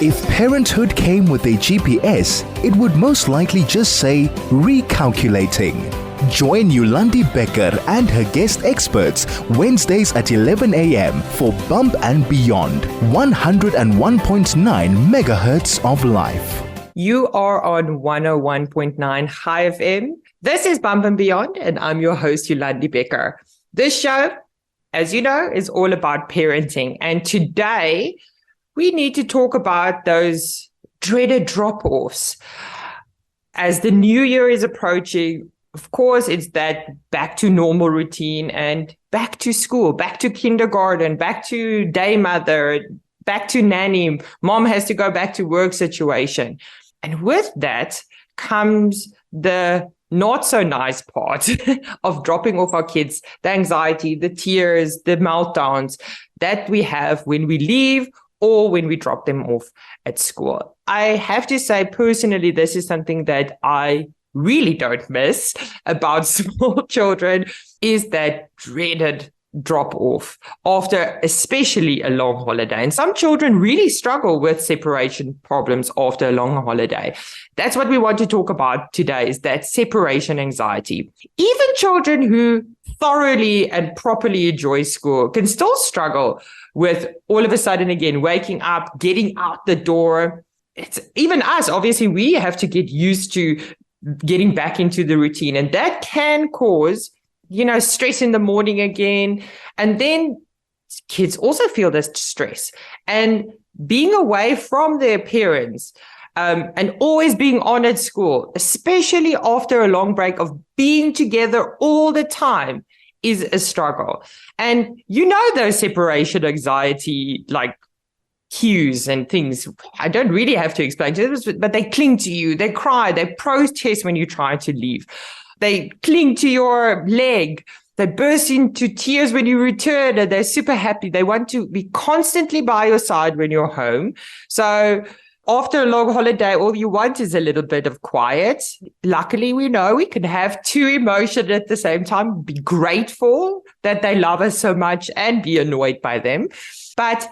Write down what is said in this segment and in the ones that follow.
If parenthood came with a GPS, it would most likely just say recalculating. Join Yolandi Becker and her guest experts Wednesdays at 11 a.m. for Bump and Beyond, 101.9 megahertz of life. You are on 101.9 High FM. This is Bump and Beyond, and I'm your host, Yolandi Becker. This show, as you know, is all about parenting. And today, we need to talk about those dreaded drop-offs. As the new year is approaching, of course, it's that back to normal routine and back to school, back to kindergarten, back to day mother, back to nanny. Mom has to go back to work situation. And with that comes the not so nice part of dropping off our kids, the anxiety, the tears, the meltdowns that we have when we leave or when we drop them off at school. I have to say, personally, this is something that I really don't miss about small children, is that dreaded drop off after especially a long holiday. And some children really struggle with separation problems after a long holiday. That's what we want to talk about today, is that separation anxiety. Even children who thoroughly and properly enjoy school can still struggle with all of a sudden, again, waking up, getting out the door. It's even us, obviously, we have to get used to getting back into the routine. And that can cause, stress in the morning again. And then kids also feel this stress. And being away from their parents and always being on at school, especially after a long break of being together all the time, is a struggle. And those separation anxiety, like cues and things, I don't really have to explain to them, but they cling to you, they cry, they protest when you try to leave. They cling to your leg. They burst into tears when you return, and they're super happy. They want to be constantly by your side when you're home. So after a long holiday, all you want is a little bit of quiet. Luckily, we know we can have two emotions at the same time, be grateful that they love us so much and be annoyed by them. But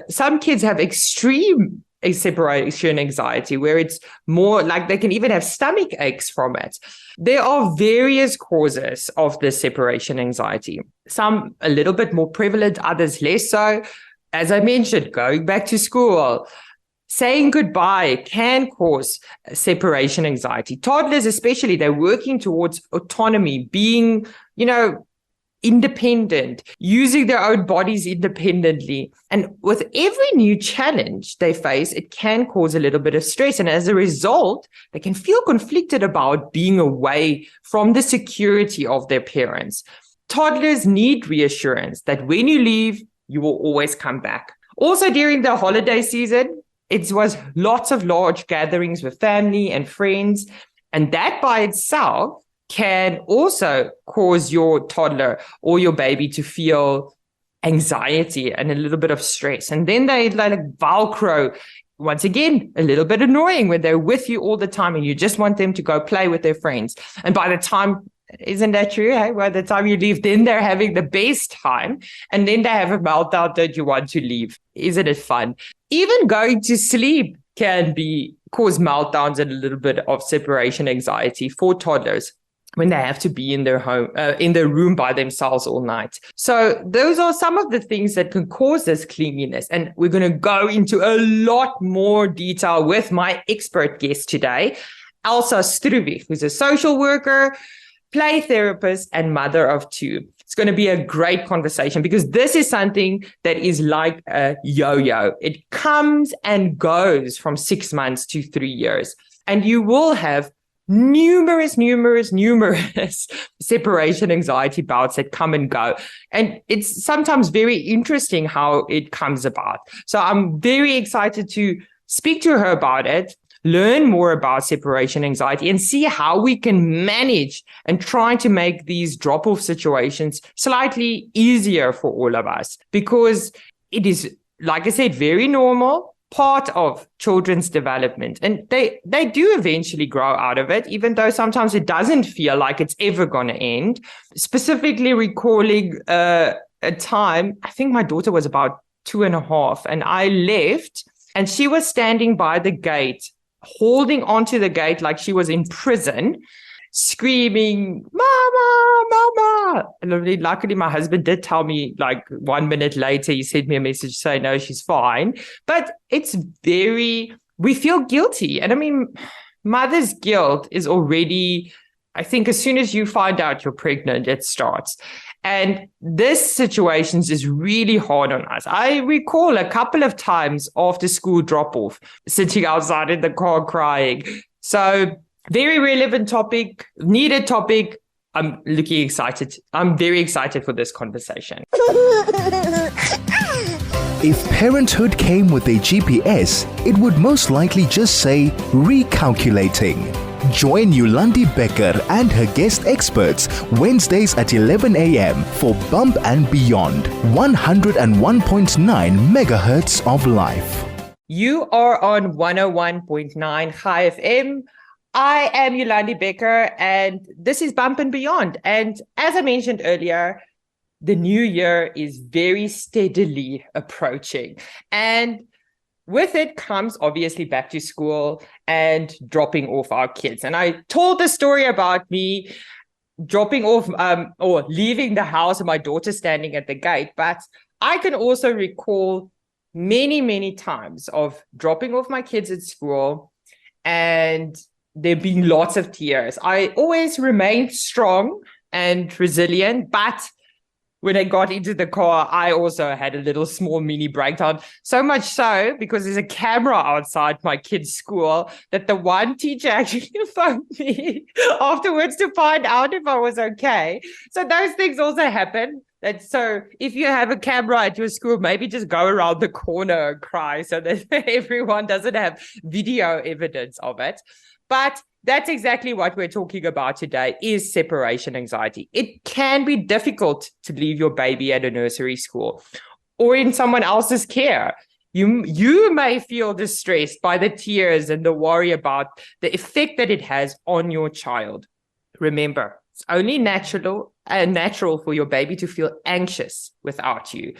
some kids have extreme separation anxiety, where it's more like they can even have stomach aches from it. There are various causes of this separation anxiety. Some a little bit more prevalent, others less so. As I mentioned, going back to school, saying goodbye can cause separation anxiety. Toddlers especially, they're working towards autonomy, being, independent, using their own bodies independently. And with every new challenge they face, it can cause a little bit of stress. And as a result, they can feel conflicted about being away from the security of their parents. Toddlers need reassurance that when you leave, you will always come back. Also, during the holiday season, it was lots of large gatherings with family and friends. And that by itself can also cause your toddler or your baby to feel anxiety and a little bit of stress. And then they like Velcro, once again, a little bit annoying when they're with you all the time and you just want them to go play with their friends. And by the time, isn't that true? Hey? By the time you leave, then they're having the best time. And then they have a meltdown that you want to leave. Isn't it fun? Even going to sleep can cause meltdowns and a little bit of separation anxiety for toddlers when they have to be in their home, in their room by themselves all night. So those are some of the things that can cause this clinginess. And we're going to go into a lot more detail with my expert guest today, Elsa Struwig, who's a social worker, play therapist, and mother of two. It's going to be a great conversation because this is something that is like a yo-yo. It comes and goes from 6 months to 3 years. And you will have numerous separation anxiety bouts that come and go. And it's sometimes very interesting how it comes about. So I'm very excited to speak to her about it, learn more about separation anxiety, and see how we can manage and try to make these drop-off situations slightly easier for all of us, because it is, like I said, very normal, part of children's development. And they do eventually grow out of it, even though sometimes it doesn't feel like it's ever going to end. Specifically recalling a time, I think my daughter was about 2.5, and I left, and she was standing by the gate, holding onto the gate like she was in prison, screaming, "Mama, Mama." And luckily, my husband did tell me, like 1 minute later, he sent me a message saying, no, she's fine. But we feel guilty. And I mean, mother's guilt is already, I think, as soon as you find out you're pregnant, it starts. And this situation is really hard on us. I recall a couple of times after school drop-off, sitting outside in the car crying. So very relevant topic, needed topic. I'm excited. I'm very excited for this conversation. If parenthood came with a GPS, it would most likely just say recalculating. Join Yolandi Becker and her guest experts Wednesdays at 11 a.m. for Bump and Beyond, 101.9 megahertz of life. You are on 101.9 High FM. I am Yolandi Becker, and this is Bump and Beyond. And as I mentioned earlier, the new year is very steadily approaching. And with it comes obviously back to school and dropping off our kids. And I told the story about me dropping off or leaving the house and my daughter standing at the gate. But I can also recall many, many times of dropping off my kids at school and there being lots of tears. I always remained strong and resilient, but when I got into the car, I also had a little small mini breakdown. So much so, because there's a camera outside my kid's school, that the one teacher actually phoned me afterwards to find out if I was okay. So those things also happen. So if you have a camera at your school, maybe just go around the corner and cry so that everyone doesn't have video evidence of it. But that's exactly what we're talking about today, is separation anxiety. It can be difficult to leave your baby at a nursery school or in someone else's care. You may feel distressed by the tears and the worry about the effect that it has on your child. Remember, it's only natural for your baby to feel anxious without you.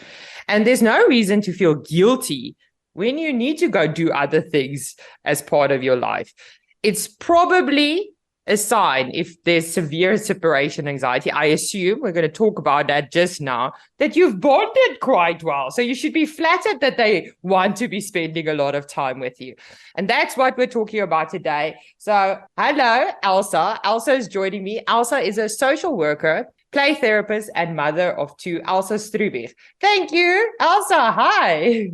And there's no reason to feel guilty when you need to go do other things as part of your life. It's probably a sign, if there's severe separation anxiety, I assume, we're going to talk about that just now, that you've bonded quite well. So you should be flattered that they want to be spending a lot of time with you. And that's what we're talking about today. So hello, Elsa. Elsa is joining me. Elsa is a social worker, play therapist, and mother of 2, Elsa Struwig. Thank you, Elsa. Hi.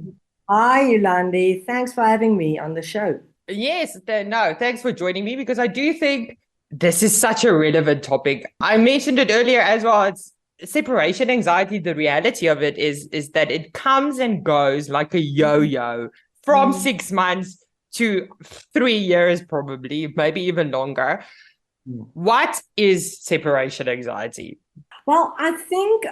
Hi, Yolandi. Thanks for having me on the show. Yes, thanks for joining me, because I do think this is such a relevant topic. I mentioned it earlier as well. It's separation anxiety. The reality of it is that it comes and goes like a yo-yo from 6 months to 3 years, probably, maybe even longer. What is separation anxiety? Well, I think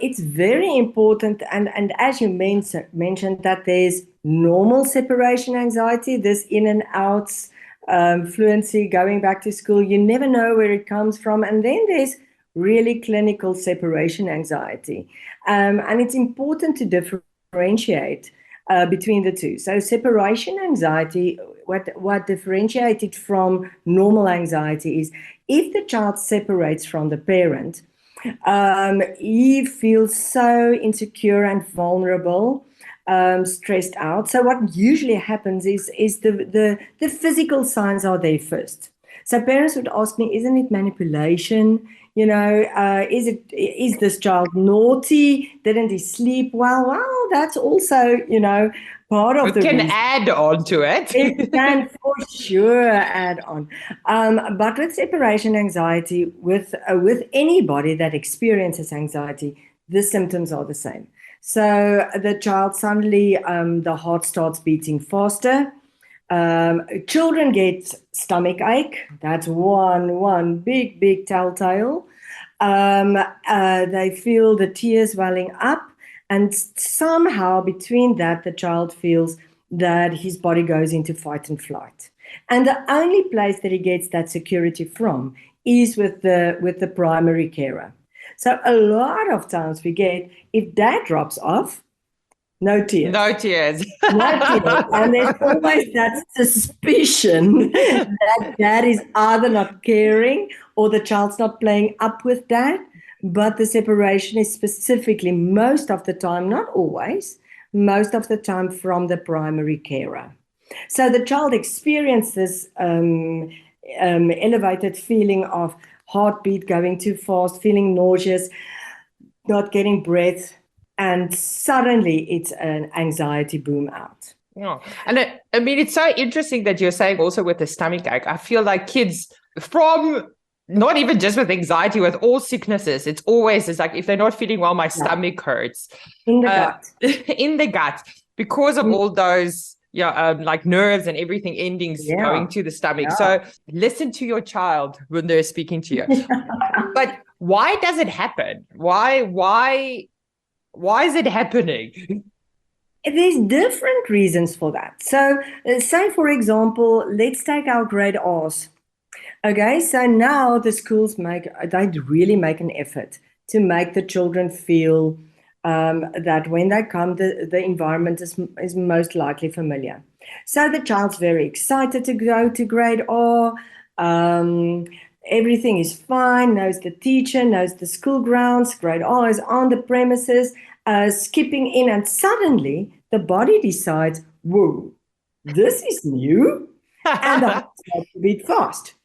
it's very important, and as you mentioned, that there's normal separation anxiety, this in and outs, fluency, going back to school, you never know where it comes from. And then there's really clinical separation anxiety. And it's important to differentiate between the two. So separation anxiety, what differentiates it from normal anxiety is if the child separates from the parent, he feels so insecure and vulnerable, stressed out. So what usually happens is the physical signs are there first. So parents would ask me, isn't it manipulation? Is this child naughty? Didn't he sleep well? Well, that's also, part of the reason. Can add on to it. It can for sure add on. But with separation anxiety, with anybody that experiences anxiety, the symptoms are the same. So the child suddenly, the heart starts beating faster. Children get stomach ache. That's one big telltale. They feel the tears welling up. And somehow between that, the child feels that his body goes into fight and flight. And the only place that he gets that security from is with the primary carer. So a lot of times we get, if dad drops off, No tears. No tears. No tears. And there's always that suspicion that dad is either not caring or the child's not playing up with dad. But the separation is specifically most of the time, not always, most of the time from the primary carer. So the child experiences elevated feeling of heartbeat going too fast, feeling nauseous, not getting breath, and suddenly it's an anxiety boom out. Yeah. And I mean, it's so interesting that you're saying also with the stomach ache. I feel like kids from not even just with anxiety, with all sicknesses, it's like if they're not feeling well, my stomach hurts. In the gut. In the gut, because of all those like nerves and everything endings going to the stomach. So listen to your child when they're speaking to you. But why does it happen? Why is it happening? There's different reasons for that. So say, for example, let's take our grade R's. Okay, so now the schools they really make an effort to make the children feel that when they come, the environment is most likely familiar. So the child's very excited to go to grade R. Everything is fine, knows the teacher, knows the school grounds, grade R is on the premises, skipping in, and suddenly the body decides, whoa, this is new, and the heart starts to beat fast.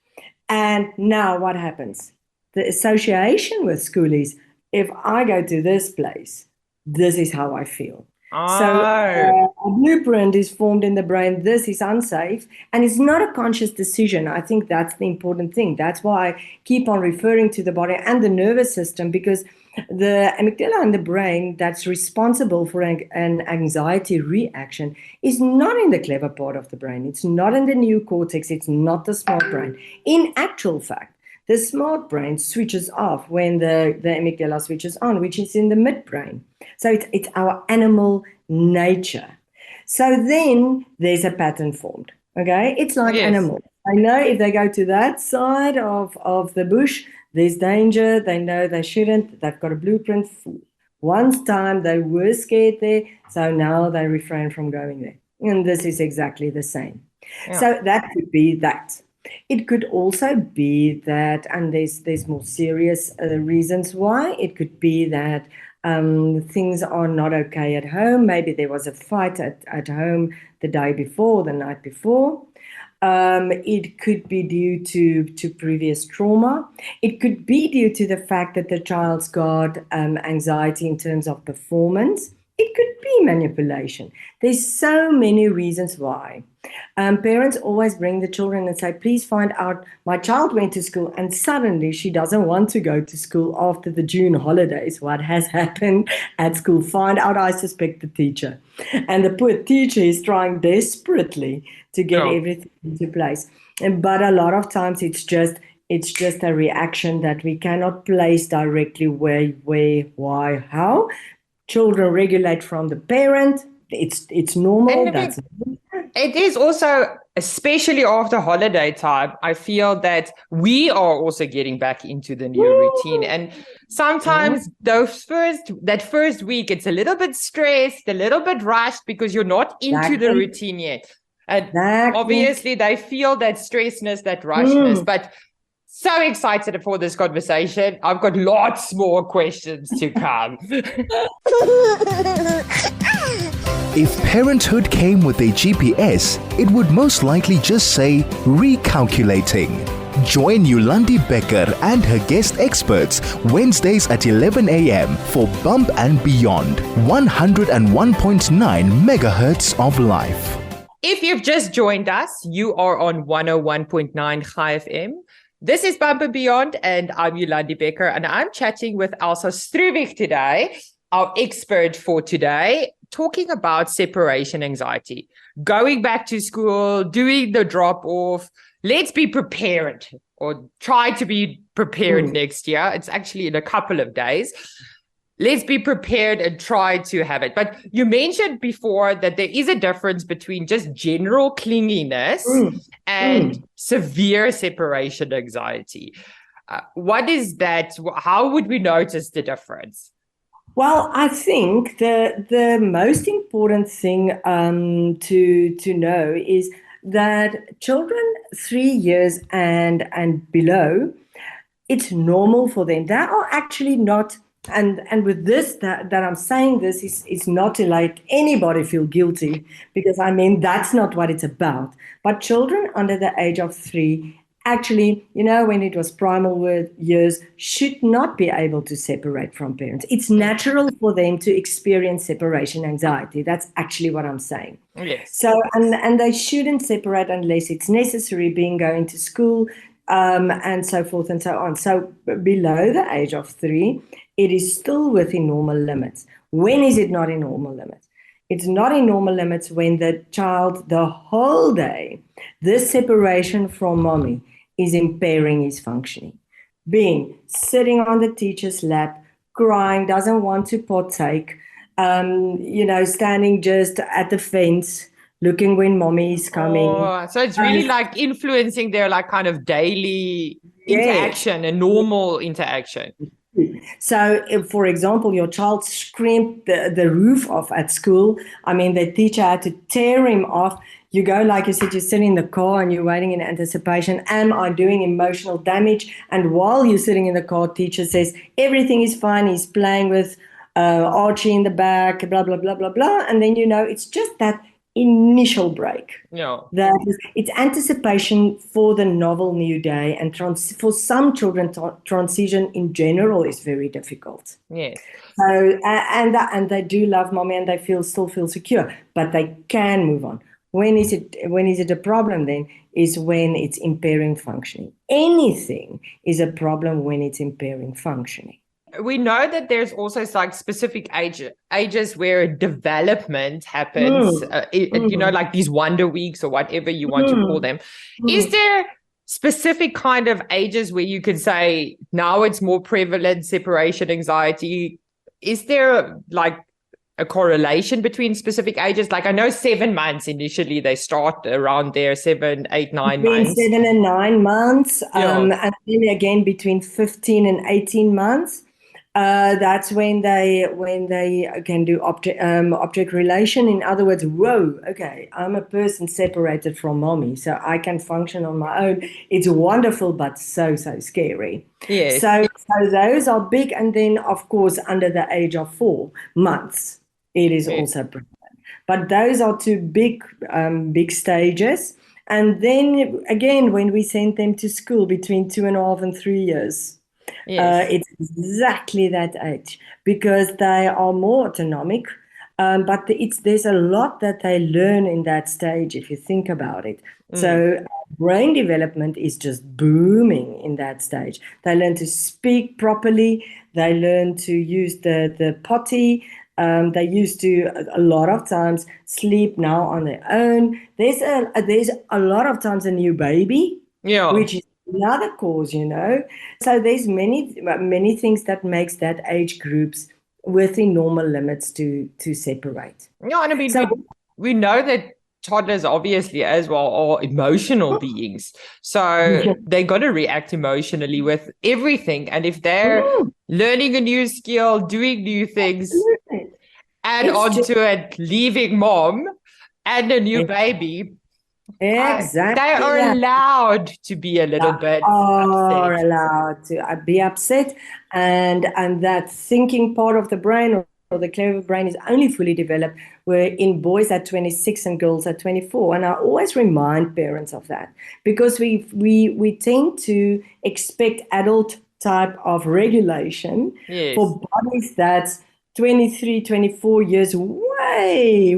And now what happens? The association with school is, if I go to this place, this is how I feel. So a blueprint is formed in the brain. This is unsafe. And it's not a conscious decision. I think that's the important thing. That's why I keep on referring to the body and the nervous system, because the amygdala in the brain that's responsible for an anxiety reaction is not in the clever part of the brain. It's not in the neocortex. It's not the smart brain. In actual fact, the smart brain switches off when the amygdala switches on, which is in the midbrain. So it's our animal nature. So then there's a pattern formed. Okay, it's like animals. I know if they go to that side of the bush, there's danger. They know they shouldn't. They've got a blueprint. One time they were scared there, so now they refrain from going there. And this is exactly the same. Yeah. So that could be that. It could also be that, and there's more serious reasons why. It could be that things are not okay at home. Maybe there was a fight at home the day before, the night before. It could be due to previous trauma. It could be due to the fact that the child's got anxiety in terms of performance. It could be manipulation. There's so many reasons why. Parents always bring the children and say, please find out, my child went to school and suddenly she doesn't want to go to school after the June holidays. What has happened at school? Find out, I suspect, the teacher. And the poor teacher is trying desperately to get everything into place. But a lot of times it's just a reaction that we cannot place directly where, why, how. Children regulate from the parent. It's normal. It is also, especially after holiday time, I feel that we are also getting back into the new routine. And sometimes that first week, it's a little bit stressed, a little bit rushed because you're not into the routine yet. And obviously they feel that stressness, that rushness, but so excited for this conversation. I've got lots more questions to come. If parenthood came with a GPS, it would most likely just say recalculating. Join Yolandi Becker and her guest experts Wednesdays at 11 a.m. for Bump and Beyond, 101.9 megahertz of life. If you've just joined us, you are on 101.9 Chai FM. This is Bump and Beyond, and I'm Yolandi Becker, and I'm chatting with Elsa Struwig today, our expert for today, talking about separation anxiety, going back to school, doing the drop-off. Let's be prepared, or try to be prepared next year. It's actually in a couple of days. Let's be prepared and try to have it. But you mentioned before that there is a difference between just general clinginess and severe separation anxiety. What is that? How would we notice the difference? Well, I think the most important thing to know is that children 3 years and below, it's normal for them. They are actually not, and with this that I'm saying this is not to let anybody feel guilty, because I mean that's not what it's about. But children under the age of 3, actually, when it was primal years, should not be able to separate from parents. It's natural for them to experience separation anxiety. That's actually what I'm saying. Yes. So, and they shouldn't separate unless it's necessary, being going to school, and so forth and so on. So below the age of 3, it is still within normal limits. When is it not in normal limits? It's not in normal limits when the child, the whole day, this separation from mommy is impairing his functioning. Being sitting on the teacher's lap, crying, doesn't want to partake, standing just at the fence, looking when mommy is coming. Oh, so it's really like influencing their like kind of daily Yes. interaction and normal interaction. So, if, for example, your child screamed the roof off at school, I mean, the teacher had to tear him off. You go, like you said, you're sitting in the car and you're waiting in anticipation. Am I doing emotional damage? And while you're sitting in the car, teacher says, everything is fine. He's playing with Archie in the back, blah, blah, blah, blah, blah. And then, it's just that initial break. No. It's anticipation for the novel new day, and for some children, transition in general is very difficult. Yes. So and they do love mommy and they still feel secure, but they can move on. When is it a problem then? Is when it's impairing functioning. Anything is a problem when it's impairing functioning. We know that there's also like specific ages where development happens, like these wonder weeks or whatever you want to call them. Is there specific kind of ages where you could say now it's more prevalent, separation anxiety? Is there like a correlation between specific ages? Like I know 7 months initially, they start around there, 7, 8, 9 between months. 7 and 9 months, Yeah. and then again between 15 and 18 months. That's when they can do object relation. In other words, whoa, okay, I'm a person separated from mommy, so I can function on my own. It's wonderful, but so scary. Yes. So those are big, and then of course under the age of 4 months, it is also prevalent. But those are two big stages. And then again, when we send them to school between 2.5 and 3 years. Yes. It's exactly that age, because they are more autonomic, but there's a lot that they learn in that stage if you think about it. So brain development is just booming in that stage. They learn to speak properly. They learn to use the potty. They used to a lot of times sleep now on their own. There's a lot of times a new baby, which is another cause, So there's many things that makes that age groups within normal limits to separate. Yeah, and I mean, we know that toddlers obviously as well are emotional beings. So they got to react emotionally with everything. And if they're learning a new skill, doing new things, add on to it, leaving mom and a new baby, exactly, they are allowed to be a little bit are upset. allowed to be upset, and that thinking part of the brain, or the clever brain, is only fully developed where in boys at 26 and girls at 24. And I always remind parents of that, because we tend to expect adult type of regulation for bodies that's 23, 24 years, way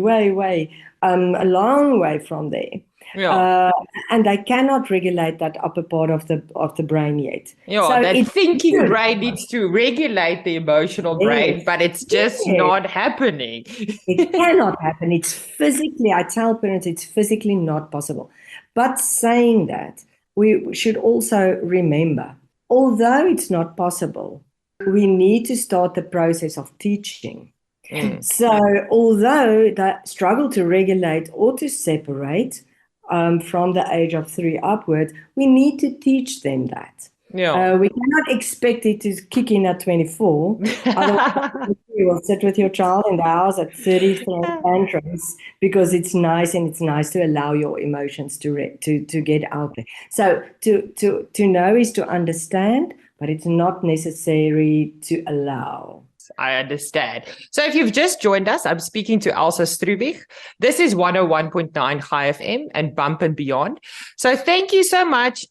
a long way from there. And they cannot regulate that upper part of the brain yet. Yeah, so that thinking brain needs to regulate the emotional brain, but it's just not happening. It cannot happen. It's physically, I tell parents, it's physically not possible. But saying that, we should also remember, although it's not possible, we need to start the process of teaching. So although they struggle to regulate or to separate, from the age of 3 upwards, we need to teach them that. Yeah. We cannot expect it to kick in at 24. Otherwise, you will sit with your child in the house at 30 throwing tantrums because it's nice, and it's nice to allow your emotions to get out there. So to know is to understand, but it's not necessary to allow. I understand. So if you've just joined us, I'm speaking to Elsa Struwig. This is 101.9 High FM and Bump and Beyond. So thank you so much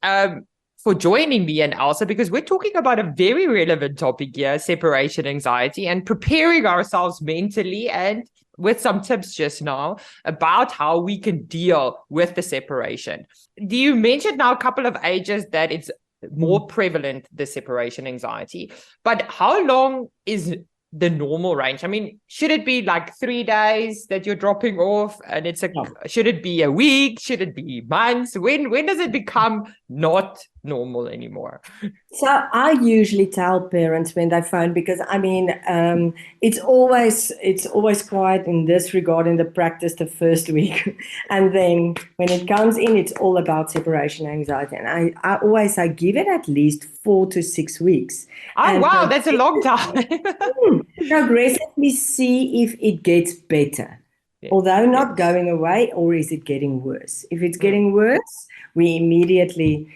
for joining me and Elsa, because we're talking about a very relevant topic here, separation anxiety, and preparing ourselves mentally and with some tips just now about how we can deal with the separation. You mentioned now a couple of ages that it's more prevalent, the separation anxiety, but how long is the normal range? I mean, should it be like 3 days that you're dropping off, and should it be a week? Should it be months? When does it become not normal anymore? So I usually tell parents when they phone, because I mean, it's always quiet in this regard in the practice the first week, and then when it comes in, it's all about separation anxiety. And I always say give it at least 4 to 6 weeks. Oh, wow, that's a long time. Progressively see if it gets better, although not going away, or is it getting worse? If it's getting worse, we immediately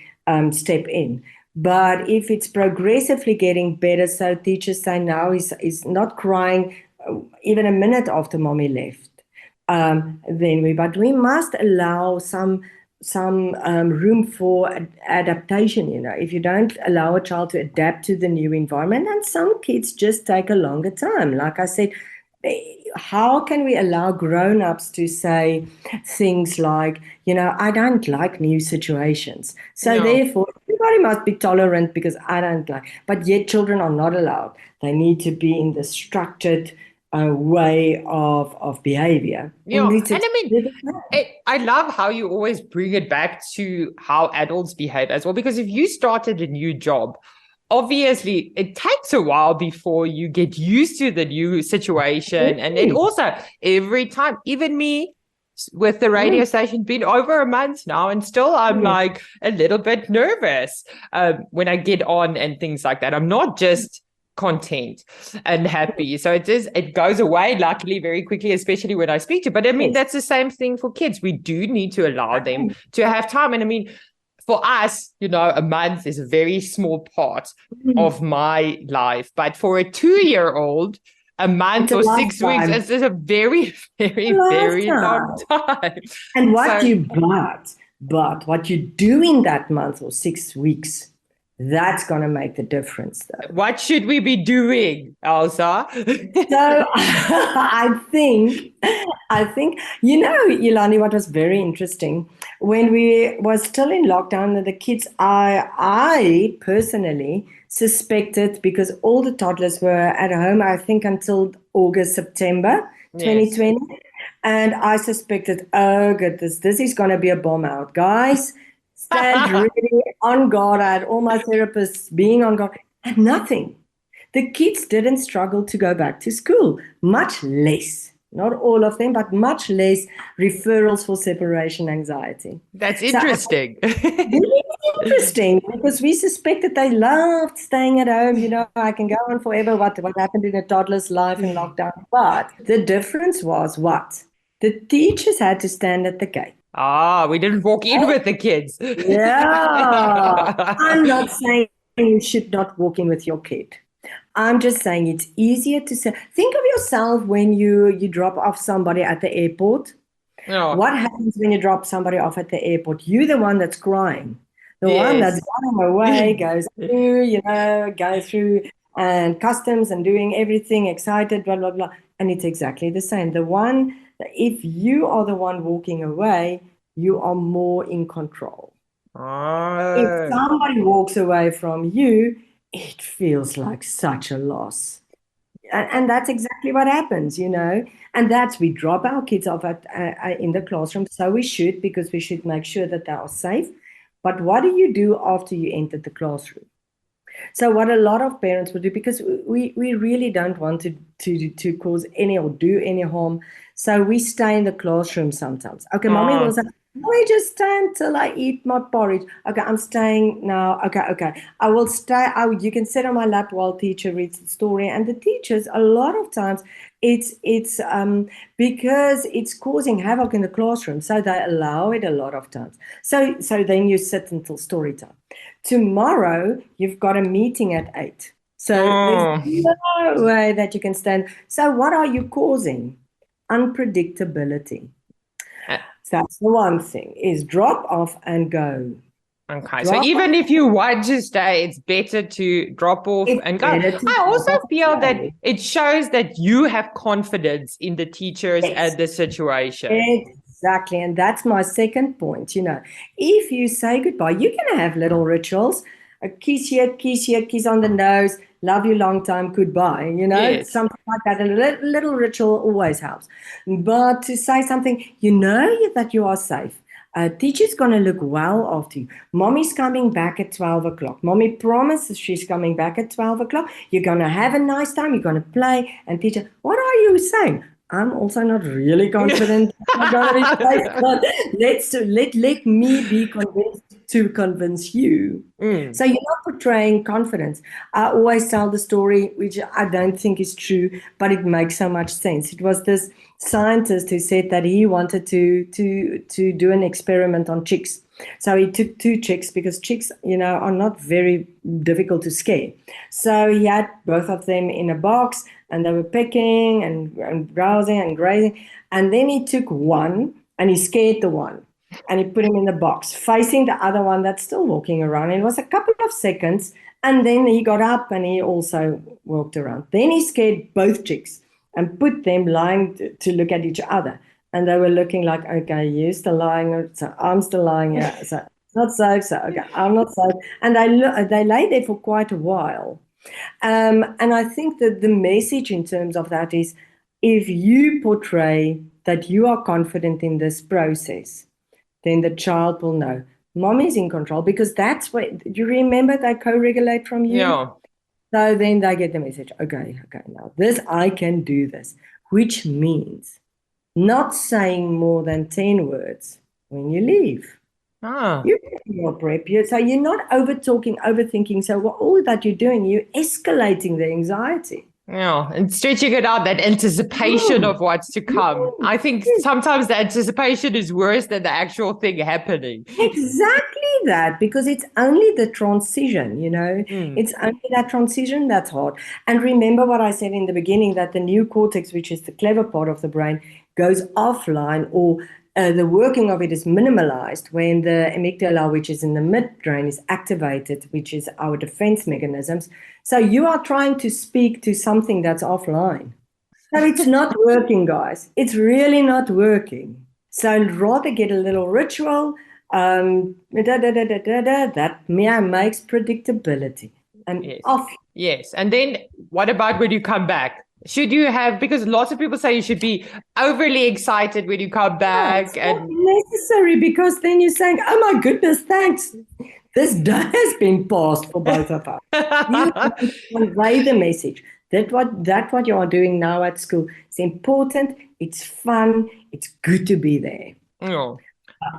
step in. But if it's progressively getting better, so teachers say now is not crying even a minute after mommy left, but we must allow some room for adaptation. If you don't allow a child to adapt to the new environment, and some kids just take a longer time. Like I said, how can we allow grown-ups to say things like, I don't like new situations, so therefore everybody must be tolerant because I don't like, but yet children are not allowed. They need to be in the structured way of behavior. Yeah, and I mean, I love how you always bring it back to how adults behave as well, because if you started a new job, obviously it takes a while before you get used to the new situation. And it also, every time, even me with the radio station, been over a month now, and still I'm like a little bit nervous when I get on and things like that. I'm not just content and happy. So it goes away luckily very quickly, especially when I speak to. But I mean, that's the same thing for kids. We do need to allow them to have time. And I mean, for us, a month is a very small part of my life. But for a 2-year-old, a month or 6 weeks is a very, very, very long time. And what you do in that month or 6 weeks, that's going to make the difference, though. What should we be doing, Elsa? So I think, Yolandi, what was very interesting, when we was still in lockdown, the kids, I personally suspected, because all the toddlers were at home, I think until August, September 2020. And I suspected, oh goodness, this is going to be a bomb out, guys. Stand ready, on guard. I had all my therapists being on guard, and nothing. The kids didn't struggle to go back to school, much less, not all of them, but much less referrals for separation anxiety. That's interesting. Really interesting, because we suspected they loved staying at home. I can go on forever what happened in a toddler's life in lockdown. But the difference was what? The teachers had to stand at the gate. We didn't walk in with the kids. Yeah. I'm not saying you should not walk in with your kid. I'm just saying it's easier to say. Think of yourself when you drop off somebody at the airport. Oh. What happens when you drop somebody off at the airport? You're the one that's crying. The one that's running away, goes through and customs and doing everything, excited, blah, blah, blah. And it's exactly the same. If you are the one walking away, you are more in control. If somebody walks away from you, it feels like such a loss. And that's exactly what happens, And we drop our kids off in the classroom. So we should, because we should make sure that they are safe. But what do you do after you enter the classroom? So what a lot of parents would do, because we really don't want to cause any or do any harm, so we stay in the classroom sometimes. Okay, mommy will say, I just stay until I eat my porridge. Okay, I'm staying now. Okay. I will stay. You can sit on my lap while teacher reads the story. And the teachers, a lot of times, it's because it's causing havoc in the classroom, so they allow it a lot of times. So then you sit until story time. Tomorrow you've got a meeting at 8. So there's Oh. no way that you can stand. So what are you causing? Unpredictability. Uh, So that's the one thing is drop off and go. Okay, so Drop even off, if you want to stay, it's better to drop off it's and go. better to I drop also off feel and that go. it shows that you have confidence in the teachers Yes, and the situation. exactly. And that's my second point. If you say goodbye, you can have little rituals. A kiss here, kiss on the nose, love you long time, goodbye. Yes. Something like that. A little ritual always helps. But to say something, that you are safe. Teacher's going to look well after you. Mommy's coming back at 12 o'clock. Mommy promises she's coming back at 12 o'clock. You're going to have a nice time. You're going to play. And teacher, what are you saying? I'm also not really confident I'm going to be safe, but let me be convinced to convince you. Mm. So you're not portraying confidence. I always tell the story, which I don't think is true, but it makes so much sense. It was this scientist who said that he wanted to do an experiment on chicks. So he took 2 chicks because chicks, are not very difficult to scare. So he had both of them in a box and they were pecking and browsing and grazing. And then he took one and he scared the one and he put him in the box facing the other one that's still walking around. And it was a couple of seconds. And then he got up and he also walked around. Then he scared both chicks and put them lying to look at each other. And they were looking like, okay, you're still lying, so I'm still lying, yeah, so it's not safe, so okay, I'm not safe. And they lay there for quite a while. And I think that the message in terms of that is if you portray that you are confident in this process, then the child will know mom is in control because that's what you remember they co-regulate from you. Yeah. So then they get the message, okay, now this, I can do this, which means not saying more than 10 words when you leave. Ah. You do your prep. So you're not over talking, overthinking. So all that you're doing, you're escalating the anxiety. Yeah, and stretching it out, that anticipation of what's to come. I think sometimes the anticipation is worse than the actual thing happening. Exactly that, because it's only the transition, Mm. it's only that transition that's hard. And remember what I said in the beginning, that the new cortex, which is the clever part of the brain, goes offline, or the working of it is minimalized when the amygdala, which is in the midbrain, is activated, which is our defense mechanisms. So you are trying to speak to something that's offline. So it's not working, guys. It's really not working. So rather get a little ritual. That makes predictability. And Yes. off. Yes. And then what about when you come back? Should you have, because lots of people say you should be overly excited when you come back. It's And not necessary, because then you're saying, oh my goodness, thanks. This day has been passed for both of us. You convey the message that what you are doing now at school is important, it's fun, it's good to be there. Oh.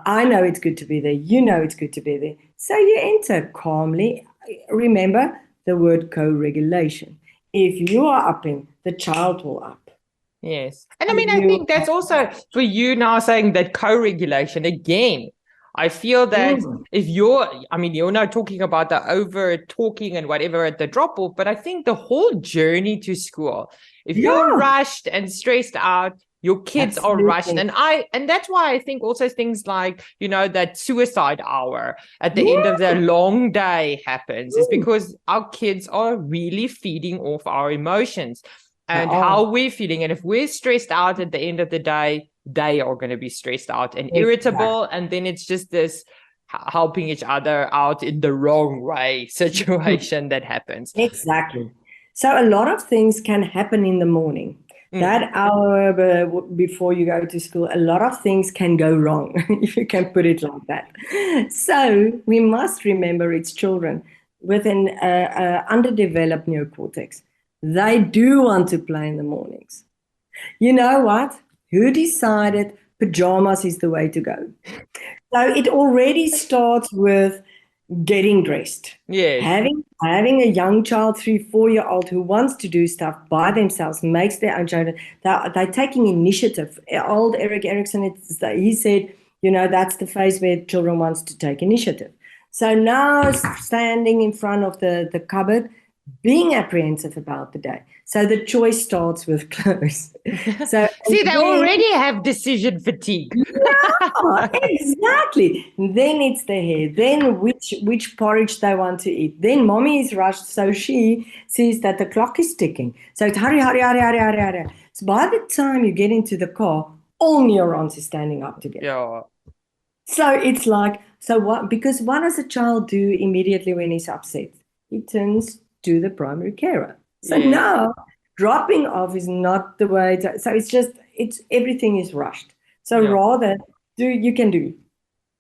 I know it's good to be there. You know it's good to be there. So you enter calmly. Remember the word co-regulation. If you are upping, the child will up. Yes. And I mean, I think that's also for you now saying that co-regulation again. I feel that if you're not talking about the over talking and whatever at the drop off, but I think the whole journey to school, if you're rushed and stressed out, your kids are rushed. And that's why I think also things like, that suicide hour at the end of the long day happens is because our kids are really feeding off our emotions and how we're feeling. And if we're stressed out at the end of the day, they are going to be stressed out and irritable. And then it's just this helping each other out in the wrong way situation that happens. Exactly. So a lot of things can happen in the morning. That hour before you go to school, a lot of things can go wrong, if you can put it like that. So we must remember it's children with an underdeveloped neocortex. They do want to play in the mornings. You know what? Who decided pajamas is the way to go. So it already starts with getting dressed. Yes. Having a young child, 3-4-year-old who wants to do stuff by themselves, makes their own choice. They're taking initiative. Old Eric Erickson, he said, that's the phase where children wants to take initiative. So now standing in front of the cupboard, being apprehensive about the day. So the choice starts with clothes. So see, they already have decision fatigue. Yeah, exactly. Then it's the hair. Then which porridge they want to eat. Then mommy is rushed, so she sees that the clock is ticking. So it's hurry, hurry, hurry, hurry, hurry, hurry. So by the time you get into the car, all neurons are standing up together. Yeah. So it's like, because what does a child do immediately when he's upset? He turns to the primary carer. So now dropping off is not the way so everything is rushed. So rather you can do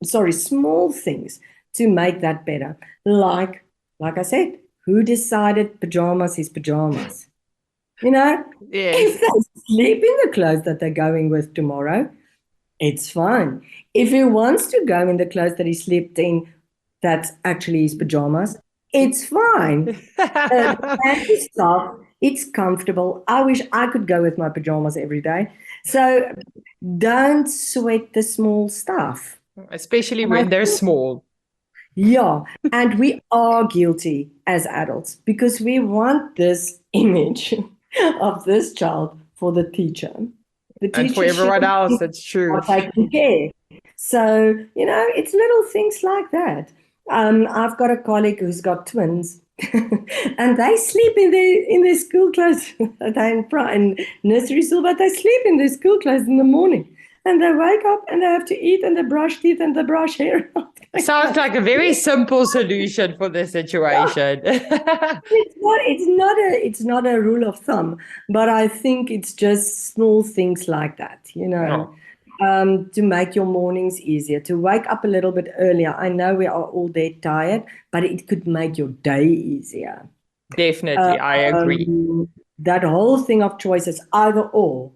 small things to make that better. Like I said, who decided pajamas is pajamas? If they sleep in the clothes that they're going with tomorrow, it's fine. If he wants to go in the clothes that he slept in, that's actually his pajamas, it's fine. It's soft, it's comfortable. I wish I could go with my pajamas every day. So don't sweat the small stuff. Especially when they're small. Yeah, and we are guilty as adults because we want this image of this child for the teacher. And for everyone else, that's true. Taking care. So, it's little things like that. I've got a colleague who's got twins, and they sleep in their school clothes. They're in nursery school, but they sleep in their school clothes in the morning. And they wake up and they have to eat and they brush teeth and they brush hair. Sounds like a very simple solution for the situation. It's not a rule of thumb, but I think it's just small things like that, to make your mornings easier, to wake up a little bit earlier. I know we are all dead tired, but it could make your day easier. Definitely, I agree. That whole thing of choices, either or.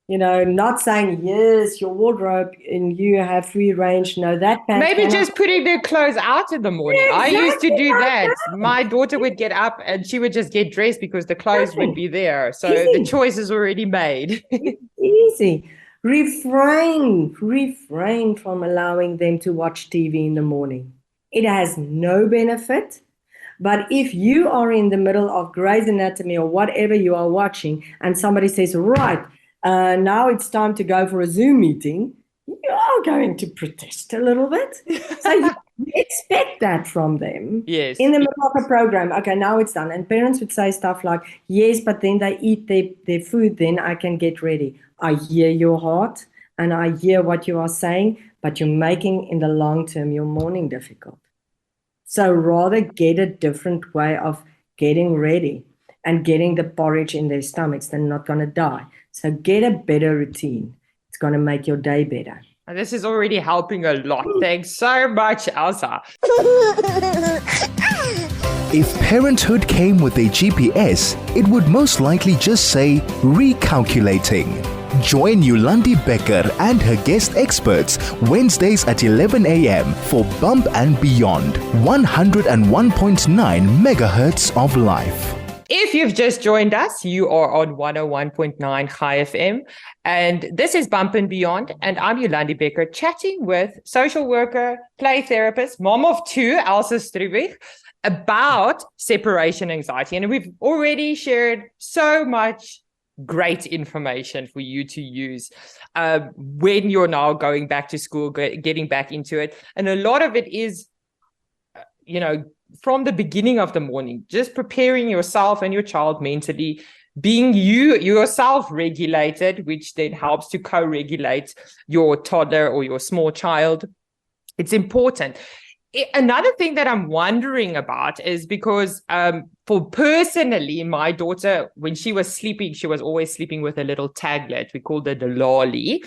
Not saying, yes, your wardrobe and you have free range. No, that maybe just putting their clothes out in the morning. Exactly, I used to do that. My daughter would get up and she would just get dressed because the clothes would be there. So the choice is already made. Easy. Refrain from allowing them to watch TV in the morning. It has no benefit. But if you are in the middle of Grey's Anatomy or whatever you are watching and somebody says, right, now it's time to go for a Zoom meeting, you are going to protest a little bit. So you expect that from them. Yes. In the middle of a program, okay, now it's done. And parents would say stuff like, yes, but then they eat their food, then I can get ready. I hear your heart and I hear what you are saying, but you're making in the long term your morning difficult. So rather get a different way of getting ready and getting the porridge in their stomachs. They're not going to die. So get a better routine. It's going to make your day better. And this is already helping a lot. Thanks so much, Elsa. If parenthood came with a GPS, it would most likely just say recalculating. Join Yolandi Becker and her guest experts Wednesdays at 11 a.m. for Bump and Beyond 101.9 megahertz of life. If you've just joined us, you are on 101.9 High FM. And this is Bump and Beyond. And I'm Yolandi Becker chatting with social worker, play therapist, mom of two, Elsa Struwig, about separation anxiety. And we've already shared so much great information for you to use when you're now going back to school, getting back into it. And a lot of it is, from the beginning of the morning, just preparing yourself and your child mentally, being yourself regulated, which then helps to co-regulate your toddler or your small child. It's important. Another thing that I'm wondering about is because for personally, my daughter, when she was sleeping, she was always sleeping with a little taglet. We called it the lolly.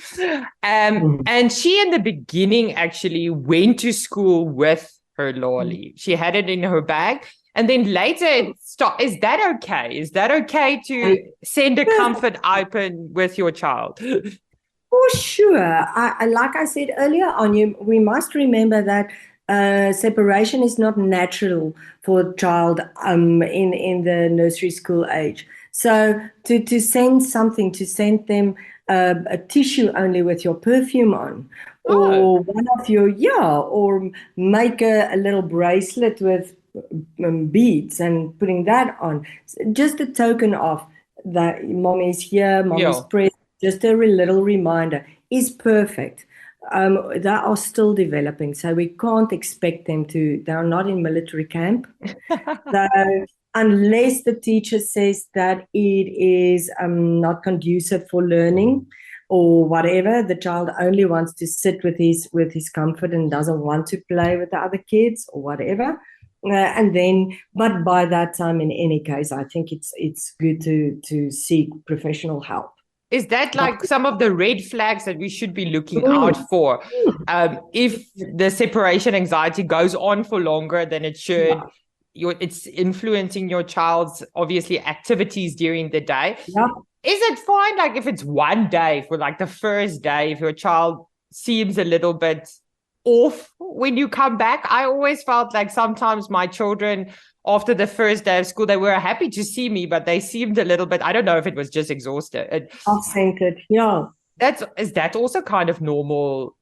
And she in the beginning actually went to school with her lolly. She had it in her bag. And then later it stopped. Is that okay? Is that okay to send a comfort item with your child? For sure. Like I said earlier on, we must remember that separation is not natural for a child in the nursery school age. So to send something, to send them a tissue only with your perfume on, Oh, or one of your, or make a little bracelet with beads and putting that on. Just a token of that mommy's here, mommy's yeah. present, just a little reminder is perfect. They are still developing, so we can't expect them to, they are not in military camp. So unless the teacher says that it is not conducive for learning or whatever, the child only wants to sit with his comfort and doesn't want to play with the other kids or whatever. And then, but by that time, in any case, I think it's good to seek professional help. Is that But like some of the red flags that we should be looking out for? If the separation anxiety goes on for longer than it should, yeah, it's influencing your child's obviously activities during the day. yeah, Is it fine, like if it's one day for like the first day, if your child seems a little bit off when you come back? I always felt like sometimes my children, after the first day of school, they were happy to see me, but they seemed a little bit, I don't know if it was just exhausted. off-centered. Yeah, Is that also kind of normal?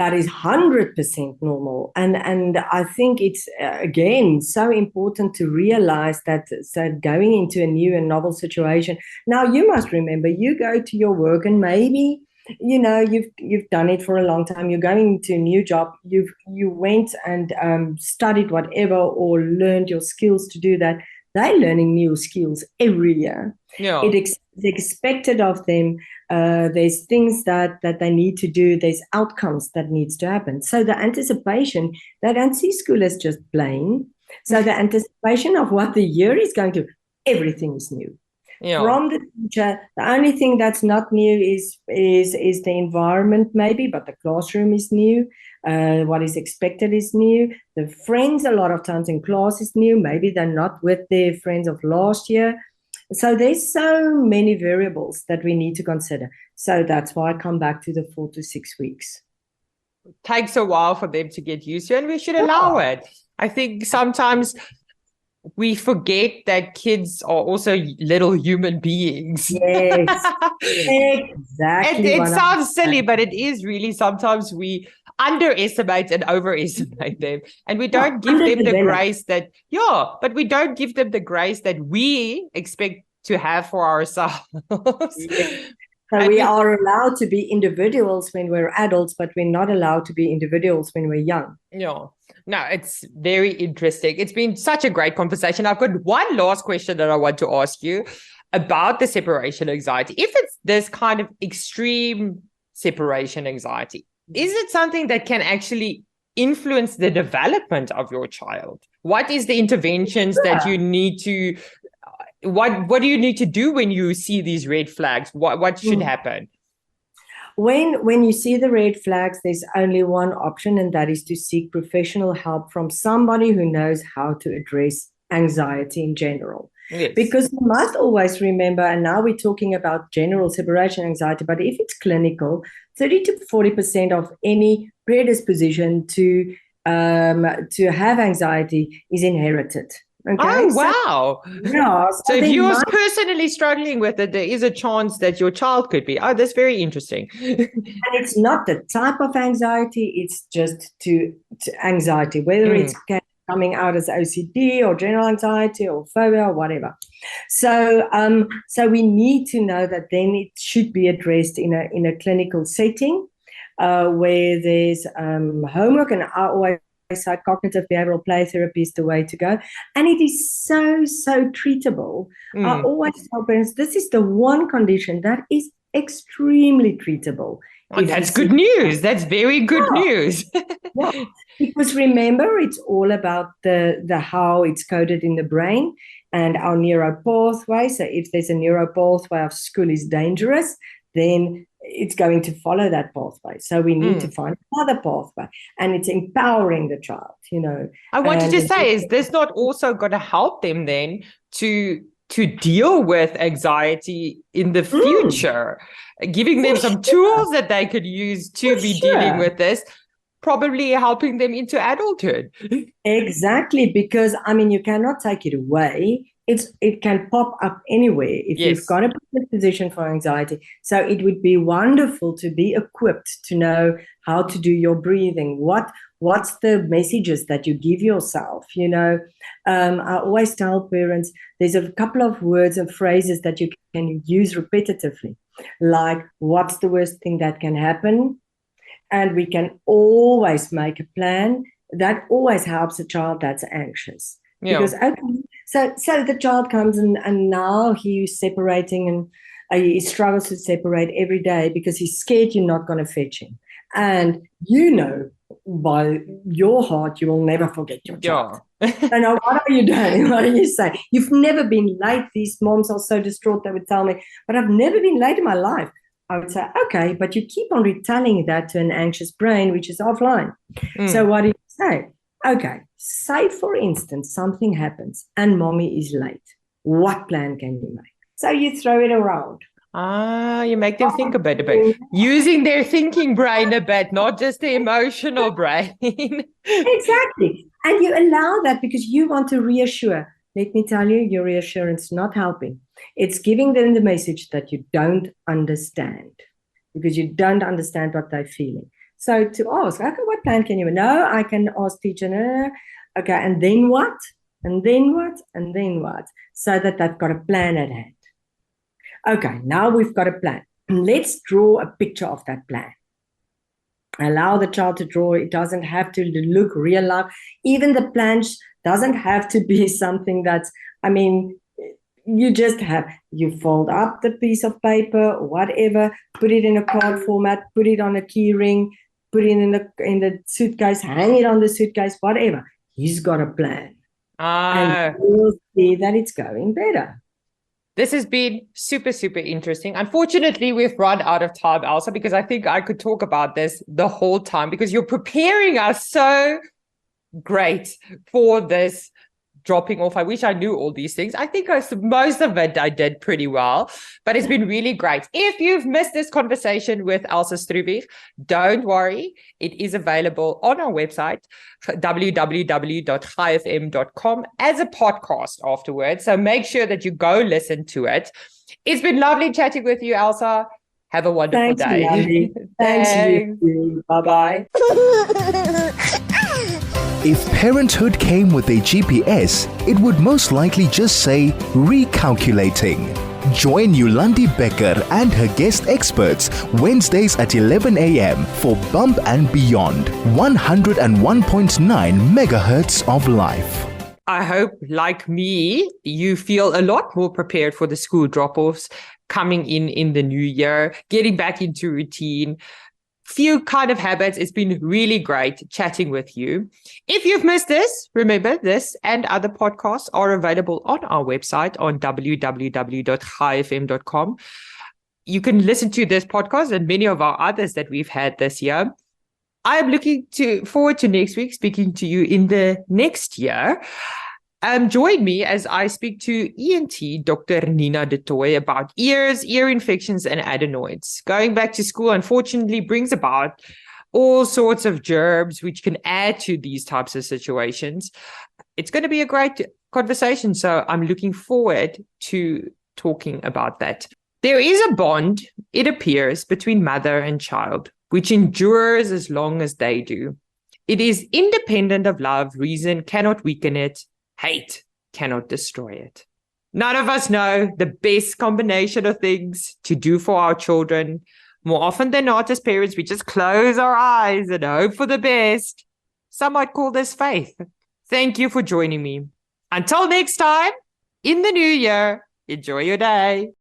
that is 100% normal. And I think it's, again, so important to realize that, so going into a new and novel situation. Now, you must remember, you go to your work and maybe, you've done it for a long time. You're going to a new job. You went and studied whatever or learned your skills to do that. They're learning new skills every year. Yeah. It's expected of them. There's things that they need to do. There's outcomes that needs to happen. So the anticipation, they don't see school as just playing. So the anticipation of what the year is going to, everything is new. Yeah. From the teacher, the only thing that's not new is the environment maybe, but the classroom is new. What is expected is new. The friends a lot of times in class is new. Maybe they're not with their friends of last year. So there's so many variables that we need to consider. So that's why I come back to the 4 to 6 weeks. It takes a while for them to get used to, and we should allow it. I think sometimes we forget that kids are also little human beings. Yes, exactly. It sounds silly, but it is really, sometimes we underestimate and overestimate them. And we don't give them the grace that, but we don't give them the grace that we expect to have for ourselves. Yes. So we are allowed to be individuals when we're adults, but we're not allowed to be individuals when we're young. Yeah. No, it's very interesting. It's been such a great conversation. I've got one last question that I want to ask you about the separation anxiety. If it's this kind of extreme separation anxiety, is it something that can actually influence the development of your child? What is the interventions that you need to, what do you need to do when you see these red flags? What should happen? When you see the red flags, there's only one option, and that is to seek professional help from somebody who knows how to address anxiety in general. Yes. Because you must always remember, and now we're talking about general separation anxiety, but if it's clinical, 30 to 40% of any predisposition to have anxiety is inherited. Okay? Oh, wow. So if you're personally struggling with it, there is a chance that your child could be. Oh, that's very interesting. And it's not the type of anxiety, it's just to anxiety, whether it's coming out as OCD or general anxiety or phobia or whatever. So we need to know that then it should be addressed in a clinical setting where there's homework, and I always say cognitive behavioral play therapy is the way to go. And it is so treatable. I always tell parents, this is the one condition that is extremely treatable. Oh, that's good news. That's very good news. Yeah. Because remember, it's all about the how it's coded in the brain and our neural pathway. So if there's a neural pathway of school is dangerous, then it's going to follow that pathway. So we need to find another pathway, and it's empowering the child, I wanted to say, is this not also going to help them then to to deal with anxiety in the future, giving them some sure. tools that they could use to For be sure. dealing with this, probably helping them into adulthood. Exactly, because I mean, you cannot take it away. It can pop up anywhere if Yes. you've got a predisposition for anxiety. So it would be wonderful to be equipped to know how to do your breathing. What's the messages that you give yourself? I always tell parents there's a couple of words and phrases that you can use repetitively, like what's the worst thing that can happen, and we can always make a plan. That always helps a child that's anxious. Yeah. Because so the child comes and now he's separating, and he struggles to separate every day because he's scared you're not going to fetch him. And by your heart, you will never forget your child. So now what are you doing? What do you say? You've never been late. These moms are so distraught, they would tell me, but I've never been late in my life. I would say, okay, but you keep on retelling that to an anxious brain, which is offline. So what do you say? Okay, say for instance, something happens and mommy is late. What plan can you make? So you throw it around. You make them think a bit, using their thinking brain a bit, not just the emotional brain. Exactly. And you allow that because you want to reassure. Let me tell you, your reassurance is not helping. It's giving them the message that you don't understand, because you don't understand what they're feeling. So to ask, okay, what plan can you? No, I can ask teacher. No. Okay, and then what? And then what? And then what? So that they've got a plan at hand. Okay, now we've got a plan. Let's draw a picture of that plan. Allow the child to draw. It doesn't have to look real life. Even the plan doesn't have to be something that's, you fold up the piece of paper or whatever, put it in a card format, put it on a key ring, put it in the suitcase, hang it on the suitcase, whatever. He's got a plan. And we'll see that it's going better. This has been super, super interesting. Unfortunately, we've run out of time, Elsa, because I think I could talk about this the whole time, because you're preparing us so great for this dropping off. I wish I knew all these things. I think most of it I did pretty well, but it's been really great. If you've missed this conversation with Elsa Struwig, don't worry. It is available on our website, www.highfm.com, as a podcast afterwards. So make sure that you go listen to it. It's been lovely chatting with you, Elsa. Have a wonderful day. Thanks. You. Bye-bye. If parenthood came with a GPS, it would most likely just say recalculating. Join Yolandi Becker and her guest experts Wednesdays at 11 a.m. for Bump and Beyond, 101.9 megahertz of life. I hope, like me, you feel a lot more prepared for the school drop-offs coming in the new year, getting back into routine. Few kind of habits. It's been really great chatting with you. If you've missed this, remember this and other podcasts are available on our website on www.highfm.com. You can listen to this podcast and many of our others that we've had this year. I'm looking forward to next week speaking to you in the next year. Join me as I speak to ENT Dr. Nina de Tooy about ears, ear infections, and adenoids. Going back to school, unfortunately, brings about all sorts of germs which can add to these types of situations. It's going to be a great conversation, so I'm looking forward to talking about that. There is a bond, it appears, between mother and child, which endures as long as they do. It is independent of love. Reason cannot weaken it. Hate cannot destroy it. None of us know the best combination of things to do for our children. More often than not, as parents, we just close our eyes and hope for the best. Some might call this faith. Thank you for joining me. Until next time, in the new year, enjoy your day.